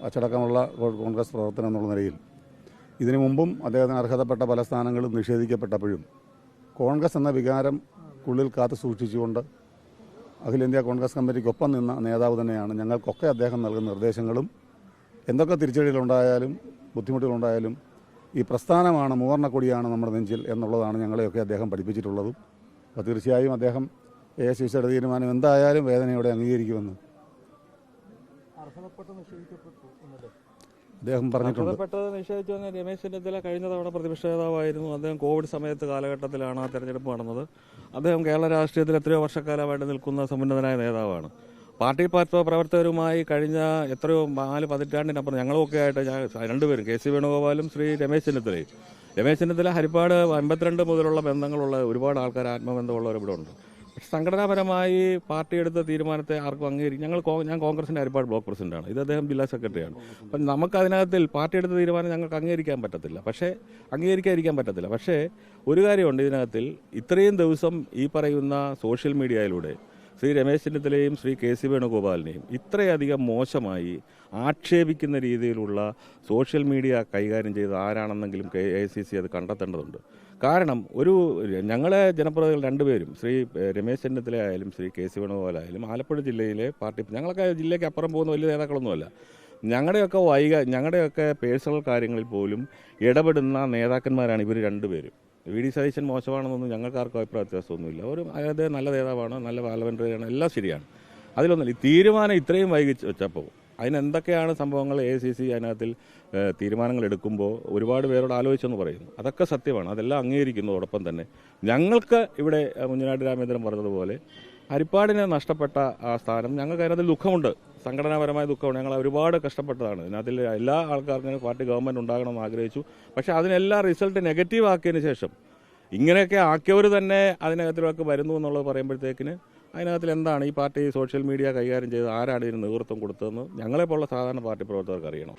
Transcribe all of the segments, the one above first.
അച്ചടക്കമുള്ള കോൺഗ്രസ് പ്രവർത്തനം എന്നുള്ള നിലയിൽ ഇതിനു മുമ്പും അദ്ദേഹത്തിന് അർഹതപ്പെട്ട പല സ്ഥാനങ്ങളും നിഷേധിക്കപ്പെട്ടപ്പോഴും കോൺഗ്രസ് എന്ന വികാരം ഉള്ളിൽ കാത്തു സൂക്ഷിച്ചുകൊണ്ട് അഖിലേന്ത്യാ കോൺഗ്രസ് കമ്മിറ്റിക്കൊപ്പം നിന്ന നേതാവ് തന്നെയാണ്. ഞങ്ങൾക്കൊക്കെ അദ്ദേഹം നൽകുന്ന നിർദ്ദേശങ്ങളും എന്തൊക്കെ തിരിച്ചടികളുണ്ടായാലും ബുദ്ധിമുട്ടുകളുണ്ടായാലും ഈ പ്രസ്ഥാനമാണ്, മൂവർണ്ണക്കൊടിയാണ് നമ്മുടെ നെഞ്ചിൽ എന്നുള്ളതാണ് ഞങ്ങളെയൊക്കെ അദ്ദേഹം പഠിപ്പിച്ചിട്ടുള്ളതും. അപ്പോൾ തീർച്ചയായും അദ്ദേഹം AICCയുടെ തീരുമാനം എന്തായാലും വേദനയോടെ അംഗീകരിക്കുമെന്ന് അദ്ദേഹം പറഞ്ഞിട്ടുണ്ട്. നിഷേധിച്ചു വന്ന രമേശ് ചെന്നിത്തല കഴിഞ്ഞ തവണ പ്രതിപക്ഷ നേതാവായിരുന്നു. അദ്ദേഹം കോവിഡ് സമയത്ത് കാലഘട്ടത്തിലാണ് ആ തെരഞ്ഞെടുപ്പ് നടന്നത്. അദ്ദേഹം കേരള രാഷ്ട്രീയത്തിൽ എത്രയോ വർഷക്കാലമായിട്ട് നിൽക്കുന്ന സമുന്നതനായ നേതാവാണ്. പാർട്ടി പ്രവർത്തകരുമായി കഴിഞ്ഞ എത്രയോ 4 പതിറ്റാണ്ടിനപ്പുറം ഞങ്ങളുമൊക്കെ ആയിട്ട് രണ്ടുപേരും KC വേണുഗോപാലും ശ്രീ രമേശ് ചെന്നിത്തലയും. രമേശ് ചെന്നിത്തല ഹരിപ്പാട് 52 മുതലുള്ള ബന്ധങ്ങളുള്ള ഒരുപാട് ആൾക്കാർ, ആത്മബന്ധമുള്ളവർ ഇവിടെ ഉണ്ട്. പക്ഷെ സംഘടനാപരമായി പാർട്ടി എടുത്ത തീരുമാനത്തെ ആർക്കും അംഗീകരിക്കും. ഞാൻ കോൺഗ്രസിൻ്റെ ഹരിപ്പാട് ബ്ലോക്ക് പ്രസിഡന്റാണ്, ഇത് അദ്ദേഹം ജില്ലാ സെക്രട്ടറിയാണ്. അപ്പം നമുക്കതിനകത്തിൽ പാർട്ടി എടുത്ത തീരുമാനം ഞങ്ങൾക്ക് അംഗീകരിക്കാൻ പറ്റത്തില്ല. പക്ഷേ ഒരു കാര്യമുണ്ട്, ഇതിനകത്തിൽ ഇത്രയും ദിവസം ഈ പറയുന്ന സോഷ്യൽ മീഡിയയിലൂടെ ശ്രീ രമേശ് ചെന്നിത്തലയും ശ്രീ KC വേണുഗോപാലിനെയും ഇത്രയധികം മോശമായി ആക്ഷേപിക്കുന്ന രീതിയിലുള്ള സോഷ്യൽ മീഡിയ കൈകാര്യം ചെയ്ത് ആരാണെന്നെങ്കിലും AICC അത് കണ്ടെത്തേണ്ടതുണ്ട്. കാരണം ഞങ്ങളെ ജനപ്രതിനിധികൾ രണ്ടുപേരും, ശ്രീ രമേശ് ചെന്നിത്തല ആയാലും ശ്രീ KC വേണുഗോപാലായാലും ആലപ്പുഴ ജില്ലയിലെ പാർട്ടി, ഞങ്ങളൊക്കെ ജില്ലയ്ക്ക് അപ്പുറം പോകുന്ന വലിയ നേതാക്കളൊന്നുമല്ല. ഞങ്ങളുടെയൊക്കെ പേഴ്സണൽ കാര്യങ്ങളിൽ പോലും ഇടപെടുന്ന നേതാക്കന്മാരാണ് ഇവർ രണ്ടുപേരും. VD സതീശൻ മോശമാണെന്നൊന്നും ഞങ്ങൾക്കാർക്കും അഭിപ്രായ വ്യത്യാസമൊന്നുമില്ല. അദ്ദേഹം നല്ല നേതാവാണ്, നല്ല പാർലമെന്ററിയാണ്, എല്ലാം ശരിയാണ്. അതിലൊന്നുമില്ല. ഈ തീരുമാനം ഇത്രയും വൈകിച്ച് വെച്ചപ്പോൾ അതിനെന്തൊക്കെയാണ് സംഭവങ്ങൾ AICC അതിനകത്തിൽ തീരുമാനങ്ങൾ എടുക്കുമ്പോൾ ഒരുപാട് പേരോട് ആലോചിച്ചെന്ന് പറയുന്നു. അതൊക്കെ സത്യമാണ്, അതെല്ലാം അംഗീകരിക്കുന്നതോടൊപ്പം തന്നെ ഞങ്ങൾക്ക് ഇവിടെ മുഞ്ഞനാട് രാമേന്ദ്രൻ പറഞ്ഞതുപോലെ ഹരിപ്പാടിന് നഷ്ടപ്പെട്ട ആ സ്ഥാനം ഞങ്ങൾക്ക് അതിനകത്തിൽ ദുഃഖമുണ്ട്, സംഘടനാപരമായ ദുഃഖമുണ്ട്. ഞങ്ങൾ ഒരുപാട് കഷ്ടപ്പെട്ടതാണ്. ഇതിനകത്തിൽ എല്ലാ ആൾക്കാർക്കും പാർട്ടി ഗവൺമെൻറ് ഉണ്ടാകണമെന്ന് ആഗ്രഹിച്ചു. പക്ഷേ അതിനെല്ലാം റിസൾട്ട് നെഗറ്റീവ് ആക്കിയതിന് ശേഷം ഇങ്ങനെയൊക്കെ ആക്കിയവർ തന്നെ അതിനകത്തിലൊക്കെ വരുന്നു എന്നുള്ളത് പറയുമ്പോഴത്തേക്കിന് അതിനകത്തിൽ എന്താണ് ഈ പാർട്ടി സോഷ്യൽ മീഡിയ കൈകാര്യം ചെയ്ത് ആരാണ് ഇതിന് നേതൃത്വം കൊടുത്തതെന്ന് ഞങ്ങളെപ്പോലുള്ള സാധാരണ പാർട്ടി പ്രവർത്തകർക്ക് അറിയണം.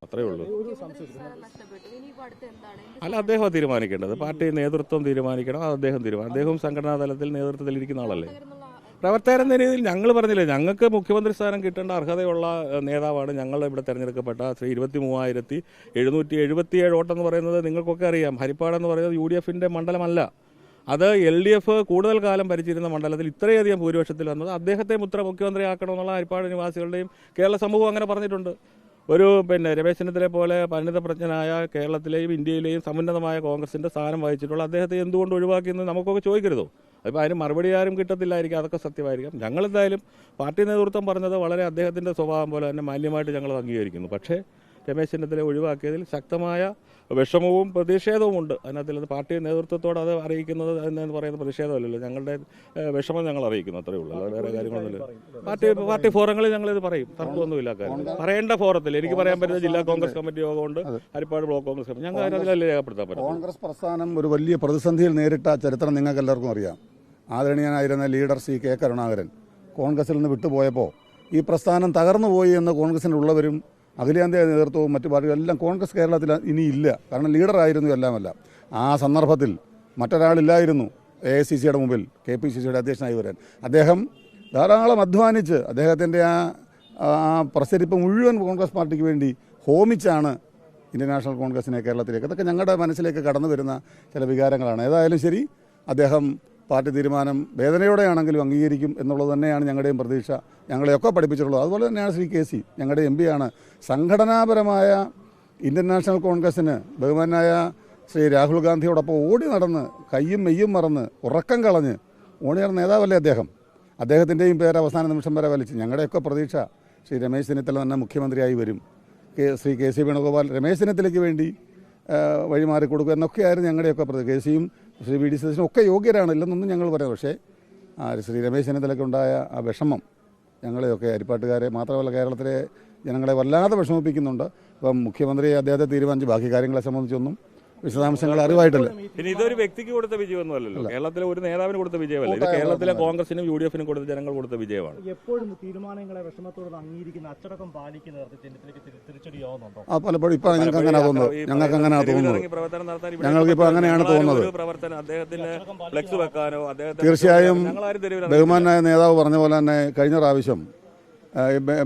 അത്രയേ ഉള്ളൂ. അല്ല, അദ്ദേഹം തീരുമാനിക്കേണ്ടത്, പാർട്ടി നേതൃത്വം തീരുമാനിക്കണം. അത് അദ്ദേഹവും സംഘടനാ തലത്തിൽ നേതൃത്വത്തിൽ ഇരിക്കുന്ന ആളല്ലേ. പ്രവർത്തകരെന്ന രീതിയിൽ ഞങ്ങൾ പറഞ്ഞില്ലേ, ഞങ്ങൾക്ക് മുഖ്യമന്ത്രി സ്ഥാനം കിട്ടേണ്ട അർഹതയുള്ള നേതാവാണ് ഞങ്ങൾ ഇവിടെ തെരഞ്ഞെടുക്കപ്പെട്ട ശ്രീ 23,777 വോട്ടെന്ന് പറയുന്നത് നിങ്ങൾക്കൊക്കെ അറിയാം. ഹരിപ്പാടെന്ന് പറയുന്നത് UDFന്റെ മണ്ഡലമല്ല, അത് LDF കൂടുതൽ കാലം ഭരിച്ചിരുന്ന മണ്ഡലത്തിൽ ഇത്രയധികം ഭൂരിപക്ഷത്തിൽ വന്നത് അദ്ദേഹത്തെ മുഖ്യമന്ത്രിയാക്കണമെന്നുള്ള ഹരിപ്പാട് നിവാസികളുടെയും കേരള സമൂഹം അങ്ങനെ പറഞ്ഞിട്ടുണ്ട്. രമേശ് ചെന്നിത്തലയെ പോലെ പരിണിതപ്രജ്ഞനായ കേരളത്തിലെയും ഇന്ത്യയിലെയും സമുന്നതമായ കോൺഗ്രസിന്റെ സ്ഥാനം വഹിച്ചിട്ടുള്ള അദ്ദേഹത്തെ എന്തുകൊണ്ട് ഒഴിവാക്കിയെന്ന് നമുക്കൊക്കെ ചോദിക്കരുതോ? അപ്പോൾ അതിന് മറുപടി ആരും കിട്ടത്തില്ലായിരിക്കും, അതൊക്കെ സത്യമായിരിക്കാം. ഞങ്ങളെന്തായാലും പാർട്ടി നേതൃത്വം പറഞ്ഞത് വളരെ അദ്ദേഹത്തിൻ്റെ സ്വഭാവം പോലെ തന്നെ മാന്യമായിട്ട് ഞങ്ങൾ അംഗീകരിക്കുന്നു. പക്ഷേ രമേശ് ചെന്നിത്തലയെ ഒഴിവാക്കിയതിൽ ശക്തമായ വിഷമവും പ്രതിഷേധവും ഉണ്ട്. അതിനകത്തിൽ പാർട്ടി നേതൃത്വത്തോട് അത് അറിയിക്കുന്നത് എന്ന് പറയുന്ന പ്രതിഷേധമല്ലല്ലോ, ഞങ്ങളുടെ വിഷമം ഞങ്ങൾ അറിയിക്കുന്നു, അത്രയേ ഉള്ളൂ. വേറെ കാര്യങ്ങളൊന്നുമില്ല. പാർട്ടി ഫോറങ്ങളിൽ ഞങ്ങളിത് പറയും, തർക്കമൊന്നുമില്ല. പറയേണ്ട ഫോറത്തിൽ എനിക്ക് പറയാൻ പറ്റുന്ന ജില്ലാ കോൺഗ്രസ് കമ്മിറ്റി യോഗമുണ്ട്, ഹരിപ്പാട് ബ്ലോക്ക് കോൺഗ്രസ് കമ്മിറ്റി, ഞങ്ങൾ അതിനകത്തിലല്ലേ രേഖപ്പെടുത്താൻ പറ്റും. കോൺഗ്രസ് പ്രസ്ഥാനം ഒരു വലിയ പ്രതിസന്ധിയിൽ നേരിട്ട ചരിത്രം നിങ്ങൾക്ക് എല്ലാവർക്കും അറിയാം. ആദരണീയനായിരുന്ന ലീഡർ ശ്രീ K. കരുണാകരൻ കോൺഗ്രസിൽ നിന്ന് വിട്ടുപോയപ്പോൾ ഈ പ്രസ്ഥാനം തകർന്നുപോയി എന്ന് കോൺഗ്രസിനുള്ളവരും അഖിലേന്ത്യാ നേതൃത്വവും മറ്റു പാർട്ടികളെല്ലാം കോൺഗ്രസ് കേരളത്തിൽ ഇനിയില്ല, കാരണം ലീഡറായിരുന്നു എല്ലാമല്ല. ആ സന്ദർഭത്തിൽ മറ്റൊരാളില്ലായിരുന്നു AICCയുടെ മുമ്പിൽ KPCCയുടെ അധ്യക്ഷനായി വരാൻ. അദ്ദേഹം ധാരാളം അധ്വാനിച്ച് അദ്ദേഹത്തിൻ്റെ ആ പ്രസരിപ്പ് മുഴുവൻ കോൺഗ്രസ് പാർട്ടിക്ക് വേണ്ടി ഹോമിച്ചാണ് ഇന്ത്യൻ നാഷണൽ കോൺഗ്രസിനെ കേരളത്തിലേക്ക്. അതൊക്കെ ഞങ്ങളുടെ മനസ്സിലേക്ക് കടന്നു വരുന്ന ചില വികാരങ്ങളാണ്. ഏതായാലും ശരി, അദ്ദേഹം പാർട്ടി തീരുമാനം വേദനയോടെയാണെങ്കിലും അംഗീകരിക്കും എന്നുള്ളത് തന്നെയാണ് ഞങ്ങളുടെയും പ്രതീക്ഷ. ഞങ്ങളെയൊക്കെ പഠിപ്പിച്ചിട്ടുള്ളത് അതുപോലെ തന്നെയാണ് ശ്രീ KC, ഞങ്ങളുടെ MP ആണ്. സംഘടനാപരമായ ഇന്ത്യൻ നാഷണൽ കോൺഗ്രസ്സിന് ബഹുമാനായ ശ്രീ രാഹുൽ ഗാന്ധിയോടൊപ്പം ഓടി നടന്ന് കയ്യും മെയ്യും മറന്ന് ഉറക്കം കളഞ്ഞ് ഓടി നടന്ന നേതാവല്ലേ അദ്ദേഹം. അദ്ദേഹത്തിൻ്റെയും പേര് അവസാന നിമിഷം വരെ വലിച്ച്. ഞങ്ങളുടെയൊക്കെ പ്രതീക്ഷ ശ്രീ രമേശ് ചെന്നിത്തല തന്നെ മുഖ്യമന്ത്രിയായി വരും. ശ്രീ KC വേണുഗോപാൽ രമേശ് ചെന്നിത്തലയ്ക്ക് വേണ്ടി വഴിമാറി കൊടുക്കുക എന്നൊക്കെയായിരുന്നു ഞങ്ങളുടെയൊക്കെ KCയും ശ്രീ VD സതീശനും ഒക്കെ യോഗ്യരാണ്, ഇല്ലെന്നൊന്നും ഞങ്ങൾ പറയാം. പക്ഷേ ശ്രീ രമേശ് ചെന്നിത്തലയ്ക്കുണ്ടായ ആ വിഷമം ഞങ്ങളെയൊക്കെ ഹരിപ്പാട്ടുകാരെ മാത്രമല്ല കേരളത്തിലെ ജനങ്ങളെ വല്ലാതെ വിഷമിപ്പിക്കുന്നുണ്ട്. ഇപ്പം മുഖ്യമന്ത്രി അദ്ദേഹത്തെ തീരുമാനിച്ച് ബാക്കി കാര്യങ്ങളെ സംബന്ധിച്ചൊന്നും വിശദാംശങ്ങൾ അറിവായിട്ടില്ല. പിന്നെ ഇതൊരു വ്യക്തിക്ക് കൊടുത്ത വിജയമൊന്നുമല്ലല്ലോ, കേരളത്തിലെ ഒരു നേതാവിന് കൊടുത്ത വിജയമല്ല, ഇത് കേരളത്തിലെ കോൺഗ്രസിനും UDF-നും കൊടുത്ത ജനങ്ങൾ കൊടുത്ത വിജയമാണ്. എപ്പോഴും തീരുമാനങ്ങളെ വിഷമത്തോട് അംഗീകരിക്കുന്ന അച്ചടക്കം പാലിക്കുന്നവർക്ക് തിരിച്ചടിയാവുന്നുണ്ടോ? പലപ്പോഴും ഇപ്പൊ ഞങ്ങൾക്ക് അങ്ങനെ തോന്നുന്നത്, ഞങ്ങൾക്ക് അങ്ങനെയാണ് തോന്നുന്നത്, ഞങ്ങൾക്ക് ഇപ്പൊ അങ്ങനെയാണ് തോന്നുന്നത്. ഫ്ലെക്സ് വെക്കാനോ തീർച്ചയായും ബഹുമാനായ നേതാവ് പറഞ്ഞ പോലെ തന്നെ കഴിഞ്ഞ പ്രാവശ്യം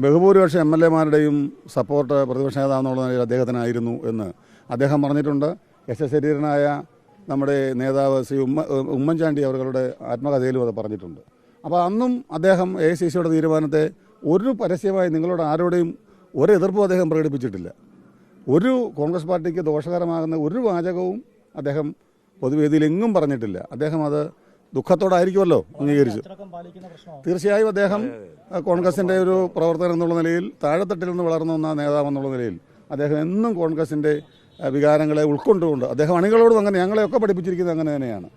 ബഹുഭൂരിപക്ഷം MLA-മാരുടെയും സപ്പോർട്ട് പ്രതിപക്ഷ നേതാവെന്നുള്ള നിലയിൽ അദ്ദേഹത്തിനായിരുന്നു എന്ന് അദ്ദേഹം പറഞ്ഞിട്ടുണ്ട്. യശശരീരനായ നമ്മുടെ നേതാവ് ശ്രീ ഉമ്മൻചാണ്ടി അവരുടെ ആത്മകഥയിലും അത് പറഞ്ഞിട്ടുണ്ട്. അപ്പോൾ അന്നും അദ്ദേഹം AICC-യുടെ തീരുമാനത്തെ ഒരു പരസ്യമായി നിങ്ങളോട് ആരോടെയും ഒരു എതിർപ്പും അദ്ദേഹം പ്രകടിപ്പിച്ചിട്ടില്ല. ഒരു കോൺഗ്രസ് പാർട്ടിക്ക് ദോഷകരമാകുന്ന ഒരു വാചകവും അദ്ദേഹം പൊതുവേദിയിൽ എങ്ങും പറഞ്ഞിട്ടില്ല. അദ്ദേഹം അത് ദുഃഖത്തോടായിരിക്കുമല്ലോ അംഗീകരിച്ചു. തീർച്ചയായും അദ്ദേഹം കോൺഗ്രസിൻ്റെ ഒരു പ്രവർത്തകൻ എന്നുള്ള നിലയിൽ താഴെത്തട്ടിൽ നിന്ന് വളർന്നു വന്ന നേതാവെന്നുള്ള നിലയിൽ അദ്ദേഹം എന്നും കോൺഗ്രസിൻ്റെ വികാരങ്ങളെ ഉൾക്കൊണ്ടുകൊണ്ട് അദ്ദേഹം അണികളോടും അങ്ങനെ ഞങ്ങളെയൊക്കെ പഠിപ്പിച്ചിരിക്കുന്നത് അങ്ങനെ തന്നെയാണ്.